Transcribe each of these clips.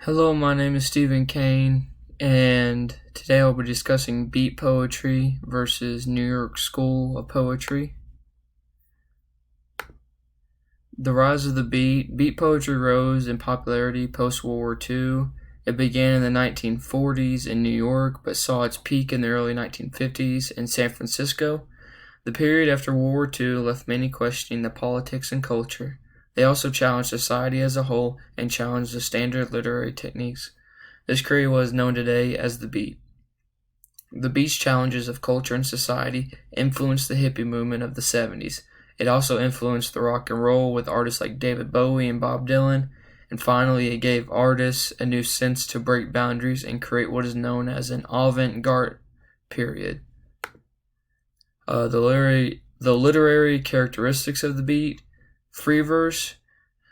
Hello, my name is Stephen Kane, and today I'll be discussing beat poetry versus New York School of Poetry. The rise of the beat. Beat poetry rose in popularity post-World War II. It began in the 1940s in New York, but saw its peak in the early 1950s in San Francisco. The period after World War II left many questioning the politics and culture. They also challenged society as a whole and challenged the standard literary techniques. This creed was known today as the beat. The beat's challenges of culture and society influenced the hippie movement of the 70s. It also influenced the rock and roll with artists like David Bowie and Bob Dylan. And finally, it gave artists a new sense to break boundaries and create what is known as an avant-garde period. The literary characteristics of the beat. Free verse.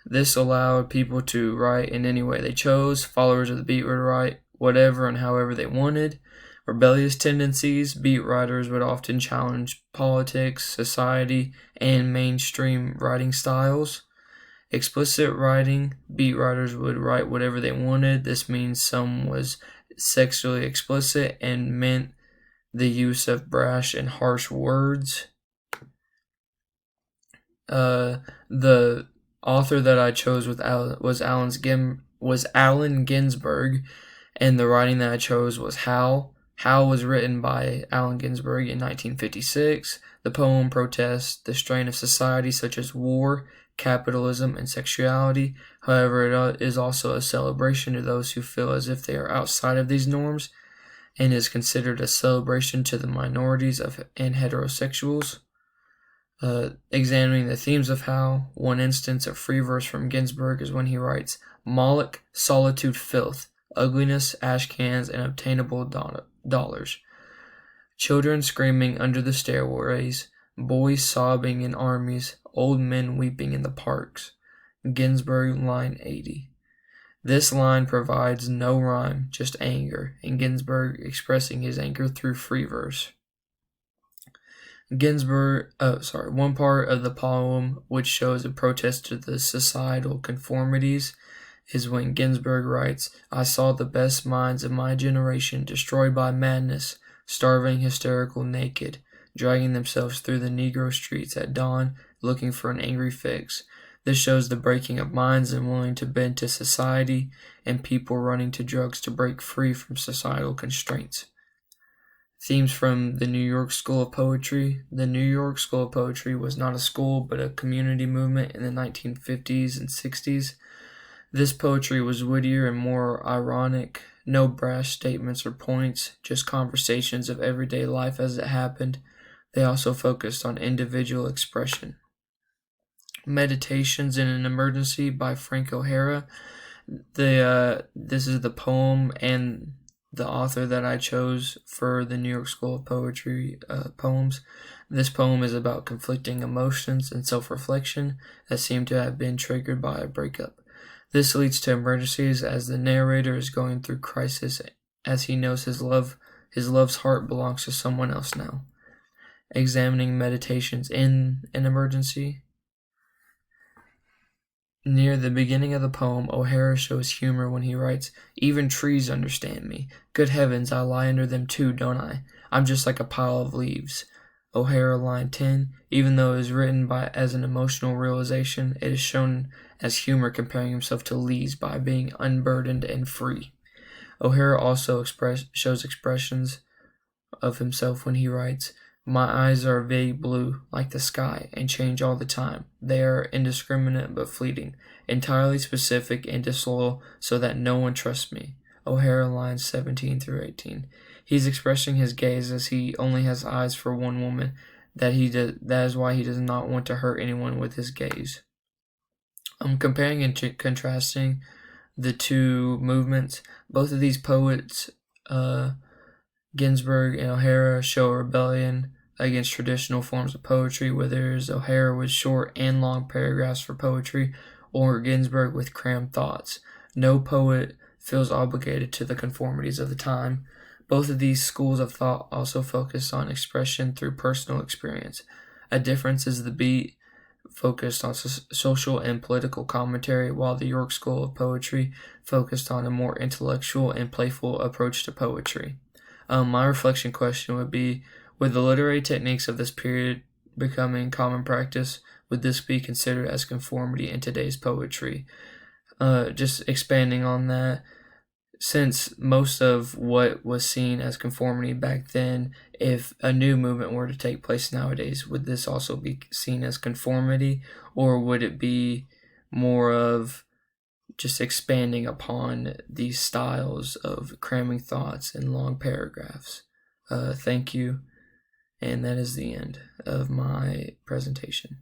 This allowed people to write in any way they chose. Followers of the beat would write whatever and however they wanted. Rebellious tendencies. Beat writers would often challenge politics, society, and mainstream writing styles. Explicit writing. Beat writers would write whatever they wanted. This means some was sexually explicit and meant the use of brash and harsh words. The author that I chose was Allen Ginsberg, and the writing that I chose was Howl. Howl was written by Allen Ginsberg in 1956. The poem protests the strain of society such as war, capitalism, and sexuality. However, it is also a celebration to those who feel as if they are outside of these norms, and is considered a celebration to the minorities and heterosexuals. Examining the themes of Howl, one instance of free verse from Ginsberg is when he writes, Moloch, solitude, filth, ugliness, ash cans, and obtainable dollars. Children screaming under the stairways, boys sobbing in armies, old men weeping in the parks. Ginsberg, line 80. This line provides no rhyme, just anger, and Ginsberg expressing his anger through free verse. One part of the poem which shows a protest to the societal conformities is when Ginsberg writes, I saw the best minds of my generation destroyed by madness, starving, hysterical, naked, dragging themselves through the Negro streets at dawn, looking for an angry fix. This shows the breaking of minds and willing to bend to society, and people running to drugs to break free from societal constraints. Themes from the New York School of Poetry. The New York School of Poetry was not a school but a community movement in the 1950s and 60s. This poetry was wittier and more ironic. No brash statements or points, just conversations of everyday life as it happened. They also focused on individual expression. Meditations in an Emergency by Frank O'Hara. This is the poem and the author that I chose for the New York School of Poetry poems. This poem is about conflicting emotions and self-reflection that seem to have been triggered by a breakup. This leads to emergencies as the narrator is going through crisis as he knows his love's heart belongs to someone else now. Examining meditations in an emergency. Near the beginning of the poem, O'Hara shows humor when he writes, Even trees understand me. Good heavens, I lie under them too, don't I? I'm just like a pile of leaves. O'Hara, line 10. Even though it is written as an emotional realization, it is shown as humor comparing himself to leaves by being unburdened and free. O'Hara also shows expressions of himself when he writes, My eyes are vague blue, like the sky, and change all the time. They are indiscriminate but fleeting, entirely specific and disloyal, so that no one trusts me. O'Hara, lines 17 through 18. He's expressing his gaze as he only has eyes for one woman. That is why he does not want to hurt anyone with his gaze. Comparing and contrasting the two movements, both of these poets, Ginsberg and O'Hara, show a rebellion against traditional forms of poetry, whether it's O'Hara with short and long paragraphs for poetry, or Ginsberg with crammed thoughts. No poet feels obligated to the conformities of the time. Both of these schools of thought also focus on expression through personal experience. A difference is the beat focused on social and political commentary, while the York School of Poetry focused on a more intellectual and playful approach to poetry. My reflection question would be, with the literary techniques of this period becoming common practice, would this be considered as conformity in today's poetry? Just expanding on that, since most of what was seen as conformity back then, if a new movement were to take place nowadays, would this also be seen as conformity, or would it be more of just expanding upon these styles of cramming thoughts in long paragraphs? Thank you, and that is the end of my presentation.